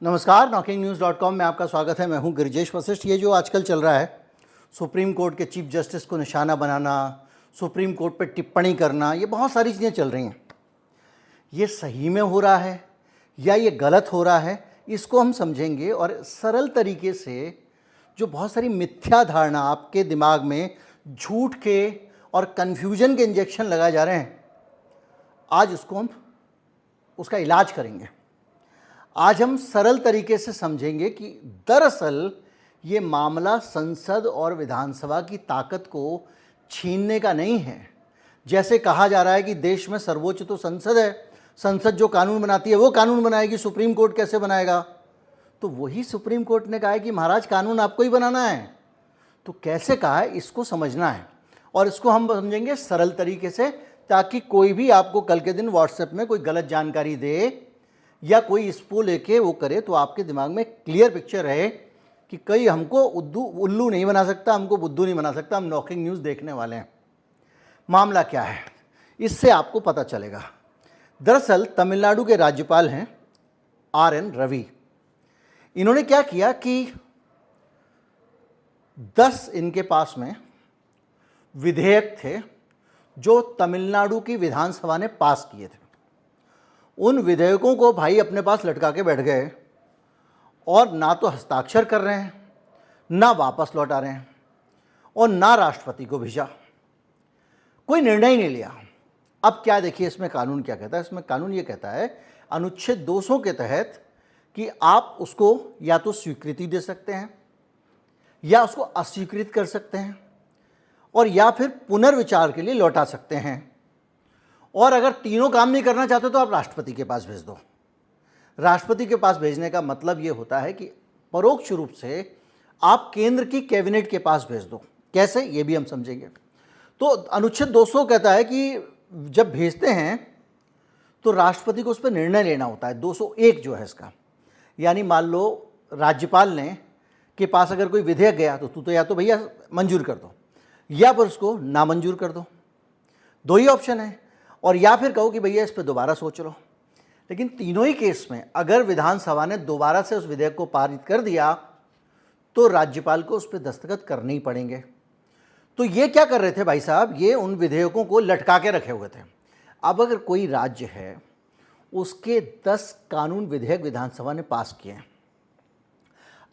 नमस्कार, knocking-news.com में आपका स्वागत है। मैं हूं गिरिजेश वशिष्ठ। ये जो आजकल चल रहा है, सुप्रीम कोर्ट के चीफ जस्टिस को निशाना बनाना, सुप्रीम कोर्ट पे टिप्पणी करना, ये बहुत सारी चीज़ें चल रही हैं। ये सही में हो रहा है या ये गलत हो रहा है, इसको हम समझेंगे और सरल तरीके से जो बहुत सारी मिथ्या धारणा आपके दिमाग में झूठ के और कन्फ्यूजन के इंजेक्शन लगाए जा रहे हैं, आज उसका इलाज करेंगे। आज हम सरल तरीके से समझेंगे कि दरअसल ये मामला संसद और विधानसभा की ताकत को छीनने का नहीं है। जैसे कहा जा रहा है कि देश में सर्वोच्च तो संसद है, संसद जो कानून बनाती है वो कानून बनाएगी, सुप्रीम कोर्ट कैसे बनाएगा? तो वही सुप्रीम कोर्ट ने कहा है कि महाराज कानून आपको ही बनाना है। तो कैसे कहा है, इसको समझना है और इसको हम समझेंगे सरल तरीके से, ताकि कोई भी आपको कल के दिन व्हाट्सएप में कोई गलत जानकारी दे या कोई इसको लेके वो करे तो आपके दिमाग में क्लियर पिक्चर रहे कि कहीं हमको उल्लू नहीं बना सकता, हमको बुद्धू नहीं बना सकता। हम नॉकिंग न्यूज़ देखने वाले हैं। मामला क्या है, इससे आपको पता चलेगा। दरअसल तमिलनाडु के राज्यपाल हैं RN रवि। इन्होंने क्या किया कि 10 इनके पास में विधेयक थे जो तमिलनाडु की विधानसभा ने पास किए थे। उन विधेयकों को भाई अपने पास लटका के बैठ गए और ना तो हस्ताक्षर कर रहे हैं, ना वापस लौटा रहे हैं और ना राष्ट्रपति को भेजा। कोई निर्णय ही नहीं लिया। अब क्या देखिए इसमें कानून क्या कहता है। इसमें कानून ये कहता है अनुच्छेद 200 के तहत कि आप उसको या तो स्वीकृति दे सकते हैं या उसको अस्वीकृत कर सकते हैं और या फिर पुनर्विचार के लिए लौटा सकते हैं। और अगर तीनों काम नहीं करना चाहते तो आप राष्ट्रपति के पास भेज दो। राष्ट्रपति के पास भेजने का मतलब ये होता है कि परोक्ष रूप से आप केंद्र की कैबिनेट के पास भेज दो। कैसे, ये भी हम समझेंगे। तो अनुच्छेद 200 कहता है कि जब भेजते हैं तो राष्ट्रपति को उस पर निर्णय लेना होता है। 201 जो है इसका, यानी मान लो राज्यपाल ने के पास अगर कोई विधेयक गया तो या तो भैया मंजूर कर दो या फिर उसको नामंजूर कर दो। दो ही ऑप्शन है। और या फिर कहो कि भैया इस पर दोबारा सोच लो। लेकिन तीनों ही केस में अगर विधानसभा ने दोबारा से उस विधेयक को पारित कर दिया तो राज्यपाल को उस पर दस्तखत करने ही पड़ेंगे। तो ये क्या कर रहे थे भाई साहब, ये उन विधेयकों को लटका के रखे हुए थे। अब अगर कोई राज्य है उसके 10 कानून विधेयक विधानसभा ने पास किए हैं,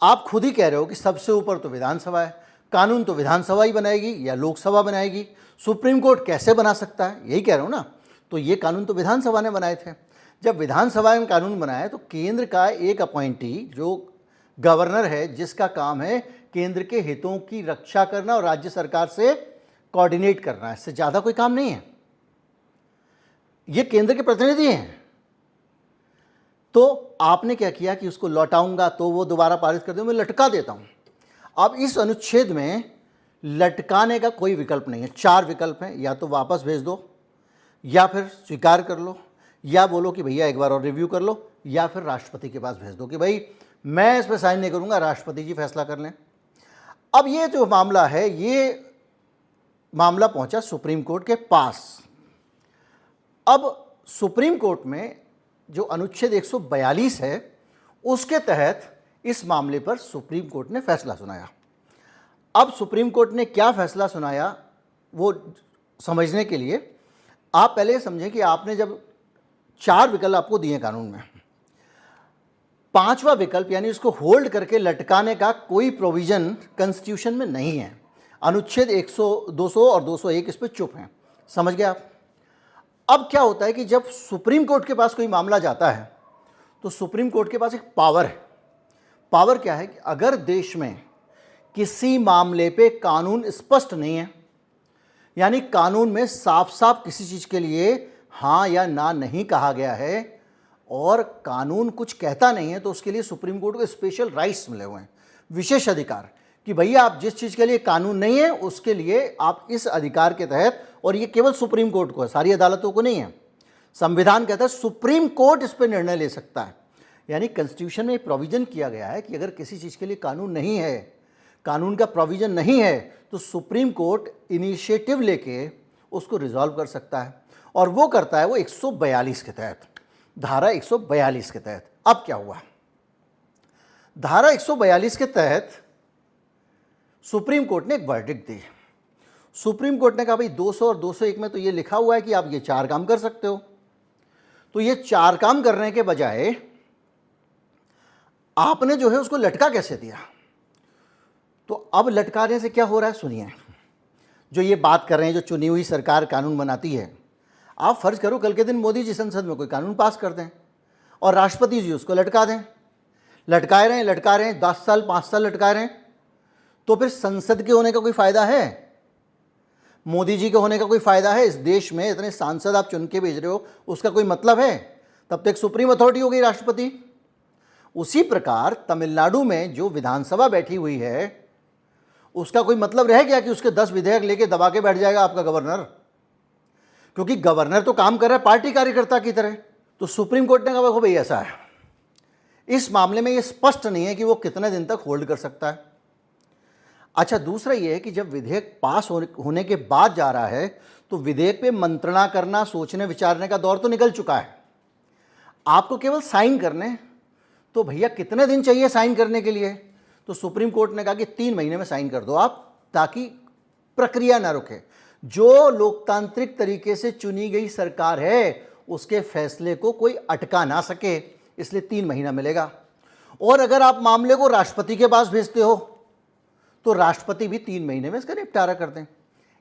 आप खुद ही कह रहे हो कि सबसे ऊपर तो विधानसभा है, कानून तो विधानसभा ही बनाएगी या लोकसभा बनाएगी, सुप्रीम कोर्ट कैसे बना सकता है, यही कह रहे हो ना। तो ये कानून तो विधानसभा ने बनाए थे। जब विधानसभा ने कानून बनाया तो केंद्र का एक अपॉइंटी जो गवर्नर है, जिसका काम है केंद्र के हितों की रक्षा करना और राज्य सरकार से कोऑर्डिनेट करना, इससे ज़्यादा कोई काम नहीं है। ये केंद्र के प्रतिनिधि हैं। तो आपने क्या किया कि उसको लौटाऊंगा तो वो दोबारा पारित कर दो, मैं लटका देता हूँ। अब इस अनुच्छेद में लटकाने का कोई विकल्प नहीं है। 4 विकल्प हैं, या तो वापस भेज दो या फिर स्वीकार कर लो या बोलो कि भैया एक बार और रिव्यू कर लो या फिर राष्ट्रपति के पास भेज दो कि भाई मैं इस पर साइन नहीं करूंगा, राष्ट्रपति जी फैसला कर लें। अब ये जो मामला है, ये मामला पहुंचा सुप्रीम कोर्ट के पास। अब सुप्रीम कोर्ट में जो अनुच्छेद 142 है उसके तहत इस मामले पर सुप्रीम कोर्ट ने फैसला सुनाया। अब सुप्रीम कोर्ट ने क्या फैसला सुनाया वो समझने के लिए आप पहले समझें कि आपने जब 4 विकल्प आपको दिए कानून में, 5वां विकल्प यानी उसको होल्ड करके लटकाने का कोई प्रोविजन कॉन्स्टिट्यूशन में नहीं है। अनुच्छेद 200 और 201 इस पर चुप हैं। समझ गए आप? अब क्या होता है कि जब सुप्रीम कोर्ट के पास कोई मामला जाता है तो सुप्रीम कोर्ट के पास एक पावर है। पावर क्या है कि अगर देश में किसी मामले पे कानून स्पष्ट नहीं है, यानी कानून में साफ साफ किसी चीज़ के लिए हाँ या ना नहीं कहा गया है और कानून कुछ कहता नहीं है, तो उसके लिए सुप्रीम कोर्ट को स्पेशल राइट्स मिले हुए हैं, विशेष अधिकार, कि भैया आप जिस चीज़ के लिए कानून नहीं है उसके लिए आप इस अधिकार के तहत, और ये केवल सुप्रीम कोर्ट को है, सारी अदालतों को नहीं है। संविधान कहता है सुप्रीम कोर्ट इस पर निर्णय ले सकता है। यानी कॉन्स्टिट्यूशन में प्रोविजन किया गया है कि अगर किसी चीज़ के लिए कानून नहीं है, कानून का प्रोविजन नहीं है, तो सुप्रीम कोर्ट इनिशिएटिव लेके उसको रिजॉल्व कर सकता है। और वो करता है वो 142 के तहत, धारा 142 के तहत। अब क्या हुआ, धारा 142 के तहत सुप्रीम कोर्ट ने एक वर्डिक्ट दी। सुप्रीम कोर्ट ने कहा भाई 200 और 201 में तो ये लिखा हुआ है कि आप ये 4 काम कर सकते हो, तो ये 4 काम करने के बजाय आपने जो है उसको लटका कैसे दिया। तो अब लटकाने से क्या हो रहा है सुनिए। जो ये बात कर रहे हैं, जो चुनी हुई सरकार कानून बनाती है, आप फर्ज करो कल के दिन मोदी जी संसद में कोई कानून पास कर दें और राष्ट्रपति जी उसको लटका दें, लटकाए रहे हैं 10 साल 5 साल लटकाए रहे हैं, तो फिर संसद के होने का कोई फायदा है? मोदी जी के होने का कोई फायदा है? इस देश में इतने सांसद आप चुन के भेज रहे हो, उसका कोई मतलब है? तब तक सुप्रीम अथॉरिटी हो गई राष्ट्रपति। उसी प्रकार तमिलनाडु में जो विधानसभा बैठी हुई है, उसका कोई मतलब रह गया कि उसके 10 विधेयक लेके दबा के बैठ जाएगा आपका गवर्नर? क्योंकि गवर्नर तो काम कर रहा है पार्टी कार्यकर्ता की तरह। तो सुप्रीम कोर्ट ने कहा देखो भाई ऐसा है, इस मामले में ये स्पष्ट नहीं है कि वो कितने दिन तक होल्ड कर सकता है। अच्छा, दूसरा ये है कि जब विधेयक पास होने के बाद जा रहा है तो विधेयक पे मंत्रणा करना, सोचने विचारने का दौर तो निकल चुका है। आपको केवल साइन करने, तो भैया कितने दिन चाहिए साइन करने के लिए? तो सुप्रीम कोर्ट ने कहा कि 3 महीने में साइन कर दो आप, ताकि प्रक्रिया ना रुके। जो लोकतांत्रिक तरीके से चुनी गई सरकार है उसके फैसले को कोई अटका ना सके, इसलिए 3 महीना मिलेगा। और अगर आप मामले को राष्ट्रपति के पास भेजते हो तो राष्ट्रपति भी 3 महीने में इसका निपटारा कर दें।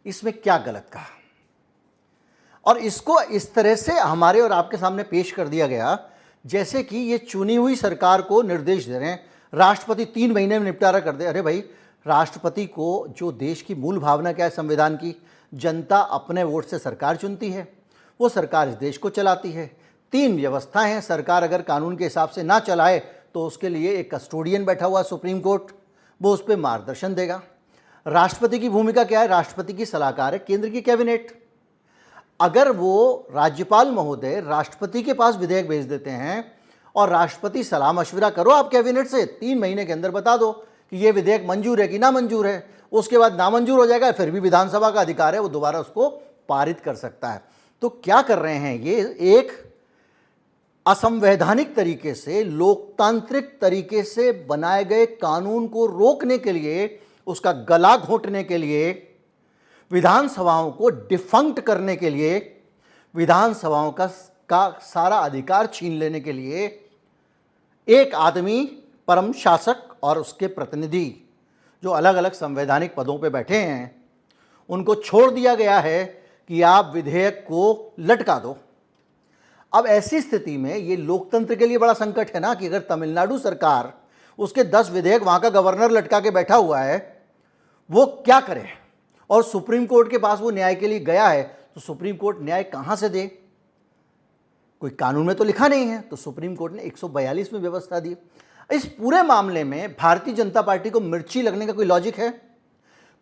इसमें क्या गलत कहा? और इसको इस तरह से हमारे और आपके सामने पेश कर दिया गया जैसे कि ये चुनी हुई सरकार को निर्देश दे रहे हैं राष्ट्रपति 3 महीने में निपटारा कर दे। अरे भाई, राष्ट्रपति को जो देश की मूल भावना क्या है संविधान की, जनता अपने वोट से सरकार चुनती है, वो सरकार इस देश को चलाती है। 3 व्यवस्थाएं हैं। सरकार अगर कानून के हिसाब से ना चलाए तो उसके लिए एक कस्टोडियन बैठा हुआ सुप्रीम कोर्ट, वो उस पर मार्गदर्शन देगा। राष्ट्रपति की भूमिका क्या है? राष्ट्रपति की सलाहकार है केंद्र की कैबिनेट। अगर वो राज्यपाल महोदय राष्ट्रपति के पास विधेयक भेज देते हैं और राष्ट्रपति सलाह मशविरा करो आप कैबिनेट से, 3 महीने के अंदर बता दो कि ये विधेयक मंजूर है कि ना मंजूर है, उसके बाद नामंजूर हो जाएगा, फिर भी विधानसभा का अधिकार है, वो दोबारा उसको पारित कर सकता है। तो क्या कर रहे हैं? ये एक असंवैधानिक तरीके से, लोकतांत्रिक तरीके से बनाए गए कानून को रोकने के लिए, उसका गला घोंटने के लिए, विधानसभाओं को डिफंक्ट करने के लिए, विधानसभाओं का सारा अधिकार छीन लेने के लिए एक आदमी, परम शासक और उसके प्रतिनिधि जो अलग अलग संवैधानिक पदों पे बैठे हैं, उनको छोड़ दिया गया है कि आप विधेयक को लटका दो। अब ऐसी स्थिति में ये लोकतंत्र के लिए बड़ा संकट है ना कि अगर तमिलनाडु सरकार उसके 10 विधेयक वहाँ का गवर्नर लटका के बैठा हुआ है, वो क्या करे? और सुप्रीम कोर्ट के पास वो न्याय के लिए गया है, तो सुप्रीम कोर्ट न्याय कहाँ से दे? कोई कानून में तो लिखा नहीं है। तो सुप्रीम कोर्ट ने 142 में व्यवस्था दी। इस पूरे मामले में भारतीय जनता पार्टी को मिर्ची लगने का कोई लॉजिक है?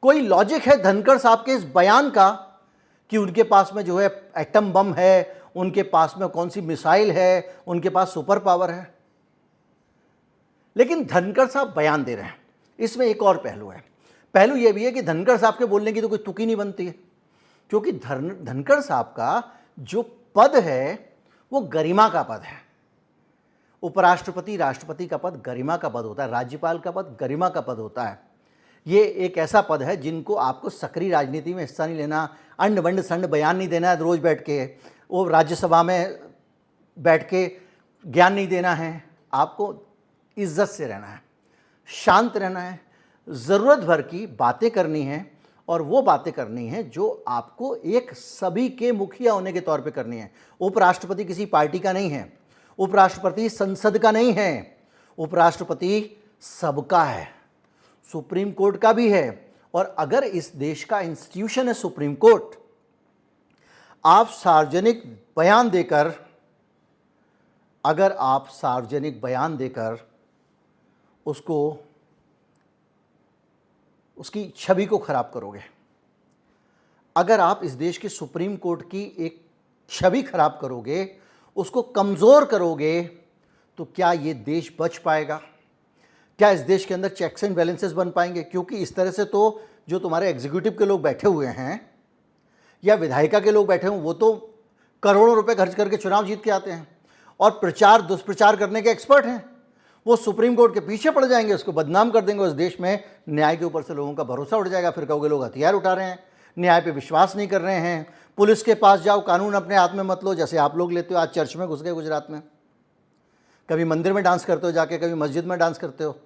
कोई लॉजिक है धनखड़ साहब के इस बयान का कि उनके पास में जो है एटम बम है, उनके पास में कौन सी मिसाइल है, उनके पास सुपर पावर है? लेकिन धनखड़ साहब बयान दे रहे हैं, इसमें एक और पहलू है। पहलू यह भी है कि धनखड़ साहब के बोलने की तो कोई तुकी नहीं बनती है, क्योंकि धनखड़ साहब का जो पद है वो गरिमा का पद है। उपराष्ट्रपति, राष्ट्रपति का पद गरिमा का पद होता है, राज्यपाल का पद गरिमा का पद होता है। ये एक ऐसा पद है जिनको आपको सक्रिय राजनीति में हिस्सा नहीं लेना, अंड वंड संड बयान नहीं देना है रोज बैठ के, वो राज्यसभा में बैठ के ज्ञान नहीं देना है, आपको इज्जत से रहना है, शांत रहना है, ज़रूरत भर की बातें करनी है, और वो बातें करनी है जो आपको एक सभी के मुखिया होने के तौर पे करनी है। उपराष्ट्रपति किसी पार्टी का नहीं है, उपराष्ट्रपति संसद का नहीं है, उपराष्ट्रपति सबका है, सुप्रीम कोर्ट का भी है। और अगर इस देश का इंस्टीट्यूशन है सुप्रीम कोर्ट, आप सार्वजनिक बयान देकर, अगर आप सार्वजनिक बयान देकर उसकी छवि को खराब करोगे, अगर आप इस देश के सुप्रीम कोर्ट की एक छवि खराब करोगे, उसको कमज़ोर करोगे, तो क्या ये देश बच पाएगा? क्या इस देश के अंदर चेक्स एंड बैलेंसेस बन पाएंगे? क्योंकि इस तरह से तो जो तुम्हारे एग्जीक्यूटिव के लोग बैठे हुए हैं या विधायिका के लोग बैठे हुए, वो तो करोड़ों रुपए खर्च करके चुनाव जीत के आते हैं और प्रचार दुष्प्रचार करने के एक्सपर्ट हैं। वो सुप्रीम कोर्ट के पीछे पड़ जाएंगे, उसको बदनाम कर देंगे, उस देश में न्याय के ऊपर से लोगों का भरोसा उठ जाएगा। फिर कहोगे लोग हथियार उठा रहे हैं, न्याय पे विश्वास नहीं कर रहे हैं, पुलिस के पास जाओ, कानून अपने हाथ में मत लो, जैसे आप लोग लेते हो। आज चर्च में घुस गए गुजरात में, कभी मंदिर में डांस करते हो जाके, कभी मस्जिद में डांस करते हो।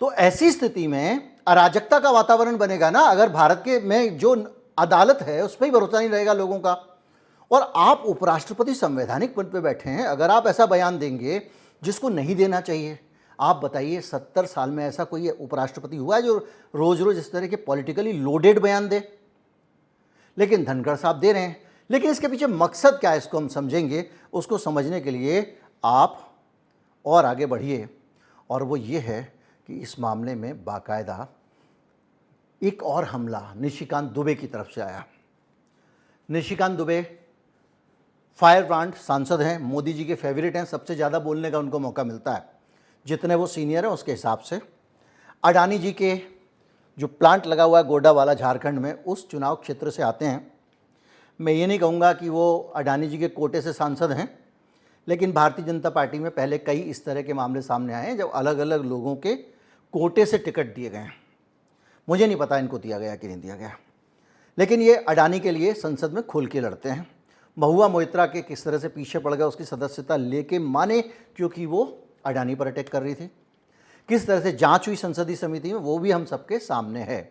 तो ऐसी स्थिति में अराजकता का वातावरण बनेगा ना, अगर भारत के में जो अदालत है उस पर ही भरोसा नहीं रहेगा लोगों का। और आप उपराष्ट्रपति संवैधानिक पद पे बैठे हैं, अगर आप ऐसा बयान देंगे जिसको नहीं देना चाहिए, आप बताइए 70 साल में ऐसा कोई उपराष्ट्रपति हुआ है जो रोज रोज इस तरह के पॉलिटिकली लोडेड बयान दे? लेकिन धनखड़ साहब दे रहे हैं। लेकिन इसके पीछे मकसद क्या है, इसको हम समझेंगे। उसको समझने के लिए आप और आगे बढ़िए, और वो ये है कि इस मामले में बाकायदा एक और हमला निशिकांत दुबे की तरफ से आया। निशिकांत दुबे फायर ब्रांड सांसद हैं, मोदी जी के फेवरेट हैं, सबसे ज़्यादा बोलने का उनको मौका मिलता है, जितने वो सीनियर हैं उसके हिसाब से। अडानी जी के जो प्लांट लगा हुआ है गोड्डा वाला झारखंड में, उस चुनाव क्षेत्र से आते हैं। मैं ये नहीं कहूँगा कि वो अडानी जी के कोटे से सांसद हैं, लेकिन भारतीय जनता पार्टी में पहले कई इस तरह के मामले सामने आए हैं जब अलग अलग लोगों के कोटे से टिकट दिए गए हैं। मुझे नहीं पता इनको दिया गया कि नहीं दिया गया, लेकिन ये अडानी के लिए संसद में खुल के लड़ते हैं। महुआ मोइत्रा के किस तरह से पीछे पड़ गए उसकी सदस्यता लेके, माने क्योंकि वो अडानी पर अटैक कर रही थी। किस तरह से जांच हुई संसदीय समिति में, वो भी हम सबके सामने है।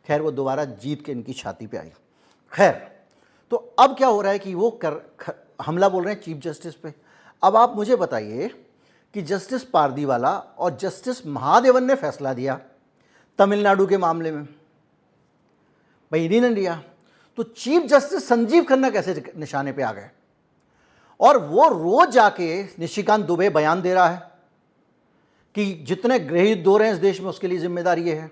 खैर, वो दोबारा जीत के इनकी छाती पे आई। खैर, तो अब क्या हो रहा है कि वो हमला बोल रहे हैं चीफ जस्टिस पे। अब आप मुझे बताइए कि जस्टिस पारदीवाला और जस्टिस महादेवन ने फैसला दिया तमिलनाडु के मामले में, भाई इन्हीं ने लिया, तो चीफ जस्टिस संजीव खन्ना कैसे निशाने पे आ गए? और वो रोज जाके निशिकांत दुबे बयान दे रहा है कि जितने गृहयुद्ध हो रहे हैं इस देश में उसके लिए जिम्मेदार ये है।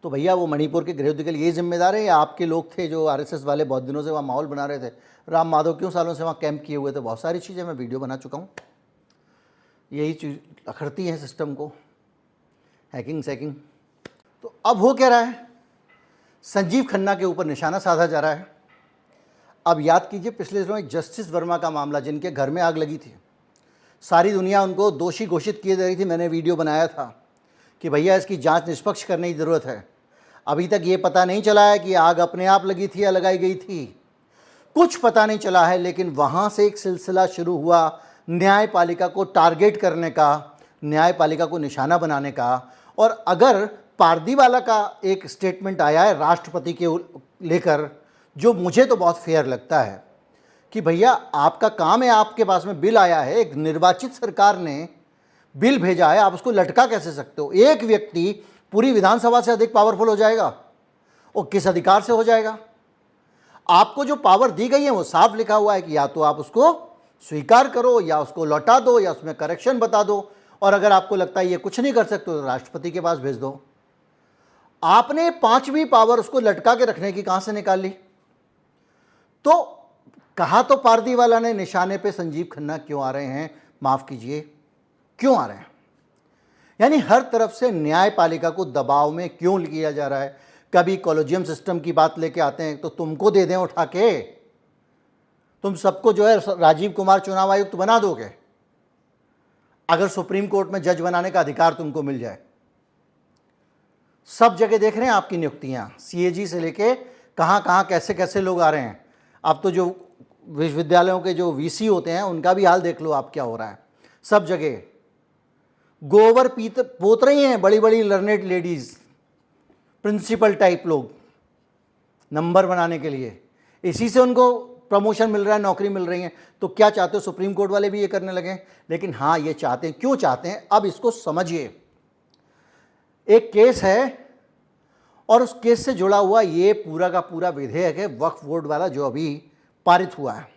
तो भैया वो मणिपुर के गृहयुद्ध के लिए जिम्मेदार है, या आपके लोग थे जो आरएसएस वाले बहुत दिनों से वहाँ माहौल बना रहे थे? राम माधव क्यों सालों से वहाँ कैंप किए हुए थे? बहुत सारी चीज़ें मैं वीडियो बना चुका हूँ। यही चीज़ अखरती है सिस्टम को, हैकिंग सैकिंग। तो अब हो क्या रहा है, संजीव खन्ना के ऊपर निशाना साधा जा रहा है। अब याद कीजिए पिछले दिनों जस्टिस वर्मा का मामला, जिनके घर में आग लगी थी, सारी दुनिया उनको दोषी घोषित किए जा रही थी। मैंने वीडियो बनाया था कि भैया इसकी जांच निष्पक्ष करने की ज़रूरत है। अभी तक ये पता नहीं चला है कि आग अपने आप लगी थी या लगाई गई थी, कुछ पता नहीं चला है। लेकिन वहाँ से एक सिलसिला शुरू हुआ न्यायपालिका को टारगेट करने का, न्यायपालिका को निशाना बनाने का। और अगर पारदीवाला का एक स्टेटमेंट आया है राष्ट्रपति के लेकर, जो मुझे तो बहुत फेयर लगता है कि भैया आपका काम है, आपके पास में बिल आया है, एक निर्वाचित सरकार ने बिल भेजा है, आप उसको लटका कैसे सकते हो? एक व्यक्ति पूरी विधानसभा से अधिक पावरफुल हो जाएगा, और किस अधिकार से हो जाएगा? आपको जो पावर दी गई है वो साफ लिखा हुआ है कि या तो आप उसको स्वीकार करो, या उसको लौटा दो, या उसमें करेक्शन बता दो, और अगर आपको लगता है ये कुछ नहीं कर सकते तो राष्ट्रपति के पास भेज दो। आपने पांचवी पावर उसको लटका के रखने की कहां से निकाल ली? तो कहा तो पारदीवाला ने निशाने पे संजीव खन्ना क्यों आ रहे हैं, माफ कीजिए क्यों आ रहे हैं? यानी हर तरफ से न्यायपालिका को दबाव में क्यों किया जा रहा है? कभी कॉलेजियम सिस्टम की बात लेके आते हैं तो तुमको दे दें उठा के, तुम सबको जो है राजीव कुमार चुनाव आयुक्त बना दोगे अगर सुप्रीम कोर्ट में जज बनाने का अधिकार तुमको मिल जाए। सब जगह देख रहे हैं आपकी नियुक्तियां, सीएजी से लेके कहां कहां कैसे कैसे लोग आ रहे हैं। अब तो जो विश्वविद्यालयों के जो वीसी होते हैं उनका भी हाल देख लो आप क्या हो रहा है। सब जगह गोबर पोत रही हैं बड़ी बड़ी लर्नेड लेडीज, प्रिंसिपल टाइप लोग, नंबर बनाने के लिए। इसी से उनको प्रमोशन मिल रहा है, नौकरी मिल रही है। तो क्या चाहते हो सुप्रीम कोर्ट वाले भी ये करने लगे? लेकिन हाँ, ये चाहते हैं। क्यों चाहते हैं अब इसको समझिए। एक केस है और उस केस से जुड़ा हुआ ये पूरा का पूरा विधेयक है वक्फ बोर्ड वाला, जो अभी पारित हुआ है।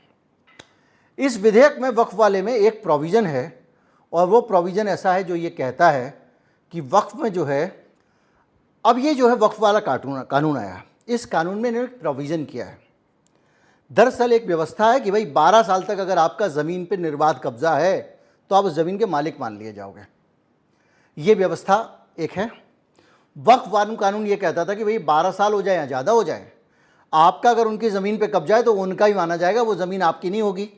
इस विधेयक में वक्फ वाले में एक प्रोविज़न है, और वो प्रोविज़न ऐसा है जो ये कहता है कि वक्फ में जो है, अब ये जो है वक्फ वाला कानून आया, इस कानून में इन्होंने प्रोविज़न किया है। दरअसल एक व्यवस्था है कि भाई 12 साल तक अगर आपका ज़मीन पे निर्बाध कब्जा है तो आप उस ज़मीन के मालिक मान लिए जाओगे। ये व्यवस्था एक है। वक्फ कानून ये कहता था कि भाई 12 साल हो जाए या ज़्यादा हो जाए, आपका अगर उनकी ज़मीन पे कब्जा है तो उनका ही माना जाएगा, वो ज़मीन आपकी नहीं होगी।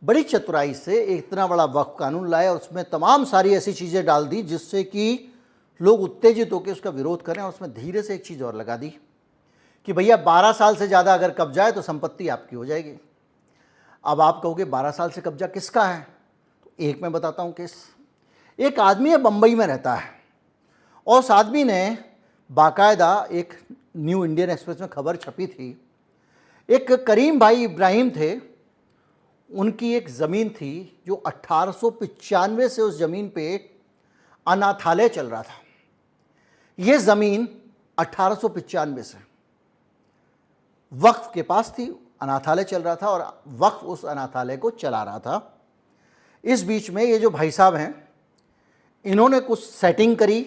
बड़ी चतुराई से एक इतना बड़ा वक्फ कानून लाए और उसमें तमाम सारी ऐसी चीज़ें डाल दी जिससे कि लोग उत्तेजित होकर उसका विरोध करें, और उसमें धीरे से एक चीज़ और लगा दी कि भैया 12 साल से ज़्यादा अगर कब्जा है तो संपत्ति आपकी हो जाएगी। अब आप कहोगे 12 साल से कब्जा किसका है? तो एक मैं बताता हूँ केस। एक आदमी है, बम्बई में रहता है, और उस आदमी ने बाकायदा एक न्यू इंडियन एक्सप्रेस में खबर छपी थी, एक करीम भाई इब्राहिम थे, उनकी एक ज़मीन थी जो 1895 से उस ज़मीन पे अनाथालय चल रहा था। ये ज़मीन 1895 से वक्फ के पास थी, अनाथालय चल रहा था और वक्फ उस अनाथालय को चला रहा था। इस बीच में ये जो भाई साहब हैं, इन्होंने कुछ सेटिंग करी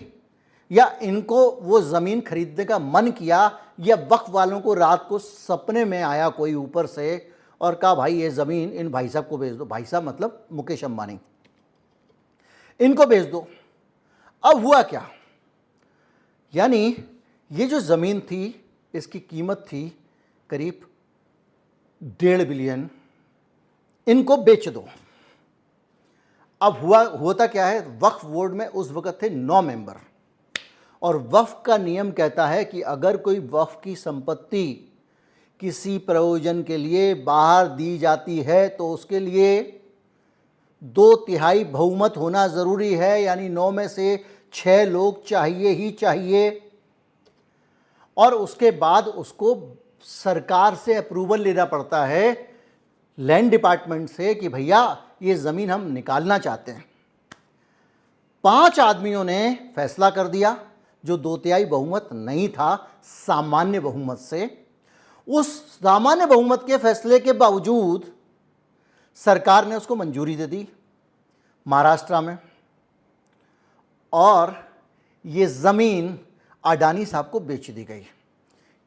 या इनको वो ज़मीन खरीदने का मन किया, या वक्फ वालों को रात को सपने में आया कोई ऊपर से और कहा भाई ये ज़मीन इन भाई साहब को बेच दो। भाई साहब मतलब मुकेश अंबानी, इनको बेच दो। अब हुआ क्या, यानी ये जो ज़मीन थी इसकी कीमत थी करीब 1.5 बिलियन, इनको बेच दो। अब होता क्या है, वक्फ बोर्ड में उस वक़्त थे 9 मेंबर, और वक्फ का नियम कहता है कि अगर कोई वक्फ की संपत्ति किसी प्रयोजन के लिए बाहर दी जाती है तो उसके लिए 2/3 बहुमत होना ज़रूरी है, यानी 9 में से 6 लोग चाहिए ही चाहिए, और उसके बाद उसको सरकार से अप्रूवल लेना पड़ता है, लैंड डिपार्टमेंट से, कि भैया ये ज़मीन हम निकालना चाहते हैं। 5 आदमियों ने फैसला कर दिया, जो 2/3 बहुमत नहीं था, सामान्य बहुमत से। उस सामान्य बहुमत के फैसले के बावजूद सरकार ने उसको मंजूरी दे दी महाराष्ट्र में, और ये ज़मीन अडानी साहब को बेच दी गई।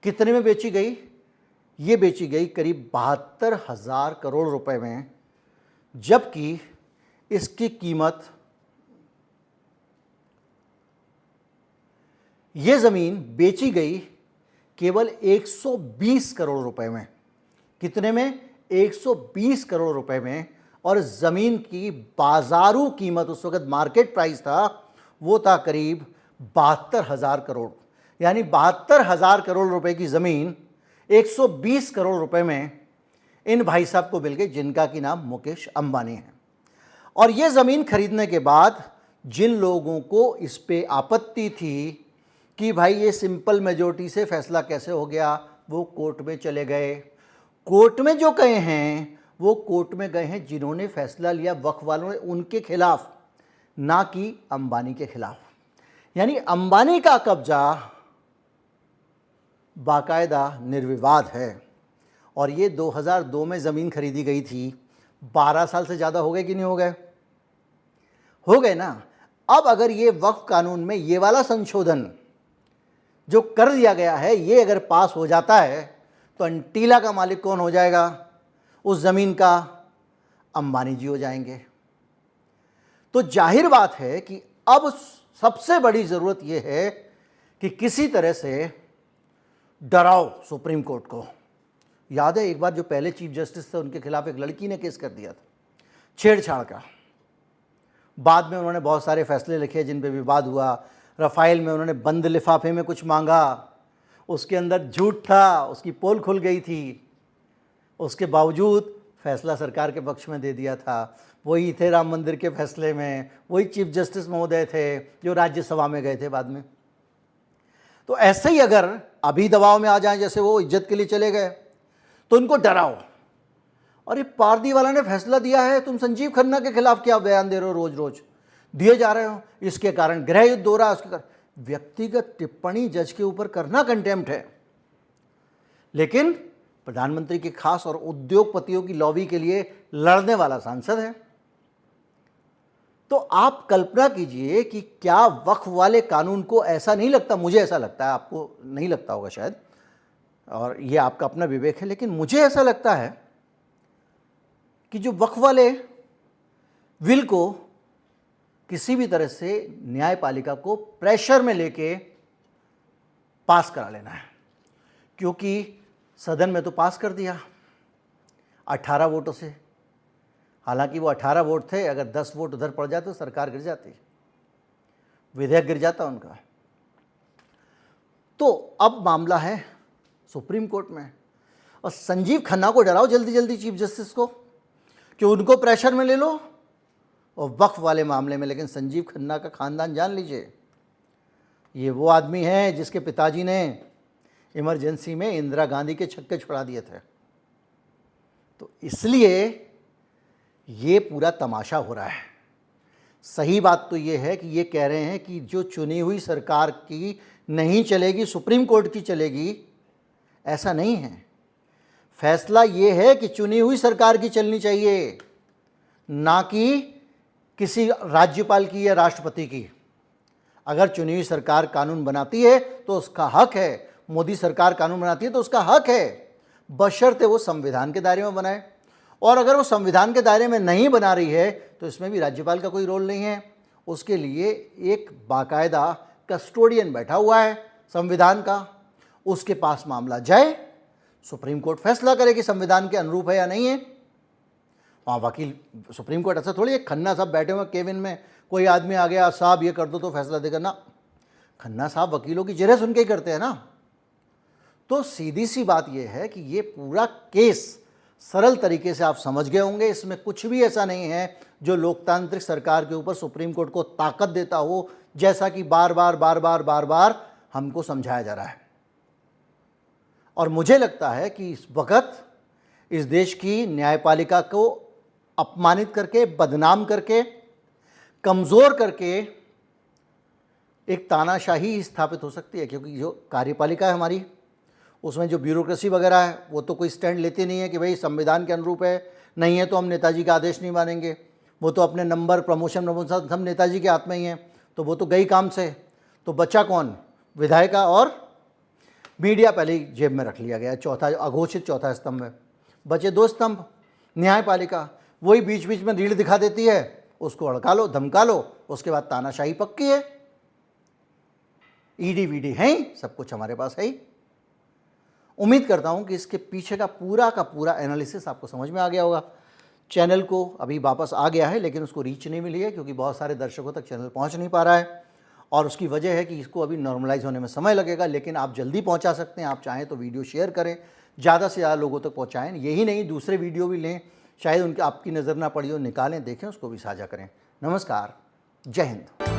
कितने में बेची गई? ये बेची गई करीब 72,000 करोड़ रुपए में, जबकि इसकी कीमत, ये ज़मीन बेची गई केवल 120 करोड़ रुपए में। कितने में? 120 करोड़ रुपए में। और ज़मीन की बाजारू कीमत, उस वक़्त मार्केट प्राइस था, वो था करीब 72,000 करोड़। यानी 72,000 करोड़ रुपए की ज़मीन 120 करोड़ रुपए में इन भाई साहब को मिल गई, जिनका कि नाम मुकेश अंबानी है। और ये ज़मीन खरीदने के बाद जिन लोगों को इस पे आपत्ति थी कि भाई ये सिंपल मेजॉरिटी से फैसला कैसे हो गया, वो कोर्ट में चले गए। कोर्ट में जो गए हैं वो कोर्ट में गए हैं जिन्होंने फैसला लिया वक्फ वालों ने, उनके खिलाफ, ना कि अंबानी के खिलाफ। यानी अंबानी का कब्जा बाकायदा निर्विवाद है, और ये 2002 में ज़मीन खरीदी गई थी। 12 साल से ज़्यादा हो गए कि नहीं हो गए? हो गए ना। अब अगर ये वक्फ कानून में ये वाला संशोधन जो कर दिया गया है, ये अगर पास हो जाता है तो अंटीला का मालिक कौन हो जाएगा उस ज़मीन का? अंबानी जी हो जाएंगे। तो जाहिर बात है कि अब सबसे बड़ी ज़रूरत यह है कि किसी तरह से डराओ सुप्रीम कोर्ट को। याद है एक बार जो पहले चीफ जस्टिस थे उनके खिलाफ एक लड़की ने केस कर दिया था छेड़छाड़ का। बाद में उन्होंने बहुत सारे फैसले लिखे जिन पे विवाद हुआ। रफ़ाइल में उन्होंने बंद लिफाफे में कुछ मांगा, उसके अंदर झूठ था, उसकी पोल खुल गई थी, उसके बावजूद फैसला सरकार के पक्ष में दे दिया था। वही थे राम मंदिर के फैसले में, वही चीफ जस्टिस महोदय थे जो राज्यसभा में गए थे बाद में। तो ऐसे ही अगर अभी दबाव में आ जाएं, जैसे वो इज्जत के लिए चले गए, तो उनको डराओ। और ये पारदी वाला ने फैसला दिया है, तुम संजीव खन्ना के खिलाफ क्या बयान दे रहे हो, रोज रोज दिए जा रहे हो, इसके कारण गृह युद्ध हो रहा है, उसके कारण। व्यक्तिगत टिप्पणी जज के ऊपर करना कंटेम्प्ट है, लेकिन प्रधानमंत्री के खास और उद्योगपतियों की लॉबी के लिए लड़ने वाला सांसद है। तो आप कल्पना कीजिए कि क्या वक्फ वाले कानून को ऐसा नहीं लगता, मुझे ऐसा लगता है, आपको नहीं लगता होगा शायद, और ये आपका अपना विवेक है, लेकिन मुझे ऐसा लगता है कि जो वक्फ वाले विल को किसी भी तरह से न्यायपालिका को प्रेशर में लेके पास करा लेना है, क्योंकि सदन में तो पास कर दिया 18 वोटों से, हालांकि वो 18 वोट थे, अगर 10 वोट उधर पड़ जाते तो सरकार गिर जाती, विधेयक गिर जाता उनका। तो अब मामला है सुप्रीम कोर्ट में, और संजीव खन्ना को डराओ जल्दी जल्दी चीफ जस्टिस को कि उनको प्रेशर में ले लो, और वक्फ वाले मामले में। लेकिन संजीव खन्ना का खानदान जान लीजिए, ये वो आदमी है जिसके पिताजी ने इमरजेंसी में इंदिरा गांधी के छक्के छुड़ा दिए थे। तो इसलिए ये पूरा तमाशा हो रहा है। सही बात तो ये है कि ये कह रहे हैं कि जो चुनी हुई सरकार की नहीं चलेगी, सुप्रीम कोर्ट की चलेगी। ऐसा नहीं है, फैसला ये है कि चुनी हुई सरकार की चलनी चाहिए, ना कि किसी राज्यपाल की या राष्ट्रपति की। अगर चुनी हुई सरकार कानून बनाती है तो उसका हक है, मोदी सरकार कानून बनाती है तो उसका हक है, बशर्ते वो संविधान के दायरे में बनाए। और अगर वो संविधान के दायरे में नहीं बना रही है तो इसमें भी राज्यपाल का कोई रोल नहीं है। उसके लिए एक बाकायदा कस्टोडियन बैठा हुआ है संविधान का, उसके पास मामला जाए, सुप्रीम कोर्ट फैसला करे कि संविधान के अनुरूप है या नहीं है। वहाँ वकील, सुप्रीम कोर्ट ऐसा थोड़ी है खन्ना साहब बैठे हुए केबिन में, कोई आदमी आ गया साहब ये कर दो तो फैसला देगा ना। खन्ना साहब वकीलों की जिरह सुन के ही करते हैं ना। तो सीधी सी बात यह है कि ये पूरा केस सरल तरीके से आप समझ गए होंगे। इसमें कुछ भी ऐसा नहीं है जो लोकतांत्रिक सरकार के ऊपर सुप्रीम कोर्ट को ताकत देता हो, जैसा कि बार बार हमको समझाया जा रहा है। और मुझे लगता है कि इस वक्त इस देश की न्यायपालिका को अपमानित करके, बदनाम करके, कमज़ोर करके एक तानाशाही स्थापित हो सकती है। क्योंकि जो कार्यपालिका है हमारी, उसमें जो ब्यूरोक्रेसी वगैरह है वो तो कोई स्टैंड लेती नहीं है कि भाई संविधान के अनुरूप है, नहीं है तो हम नेताजी का आदेश नहीं मानेंगे। वो तो अपने नंबर, प्रमोशन सब नेताजी के हाथ में ही हैं, तो वो तो गई काम से। तो बचा कौन? विधायिका और मीडिया पहले ही जेब में रख लिया गया, चौथा अघोषित चौथा स्तंभ है। बचे 2 स्तंभ, न्यायपालिका, वही बीच बीच में रीढ़ दिखा देती है, उसको अड़का लो, धमका लो, उसके बाद तानाशाही पक्की है। ईडी वीडी है ही, सब कुछ हमारे पास है ही। उम्मीद करता हूं कि इसके पीछे का पूरा एनालिसिस आपको समझ में आ गया होगा। चैनल को अभी वापस आ गया है, लेकिन उसको रीच नहीं मिली है क्योंकि बहुत सारे दर्शकों तक चैनल पहुंच नहीं पा रहा है, और उसकी वजह है कि इसको अभी नॉर्मलाइज होने में समय लगेगा। लेकिन आप जल्दी पहुंचा सकते हैं, आप चाहें तो वीडियो शेयर करें, ज़्यादा से ज़्यादा लोगों तक पहुंचाएं। यही नहीं, दूसरे वीडियो भी लें, शायद उनकी आपकी नज़र ना पड़ी हो, निकालें, देखें, उसको भी साझा करें। नमस्कार, जय हिंद।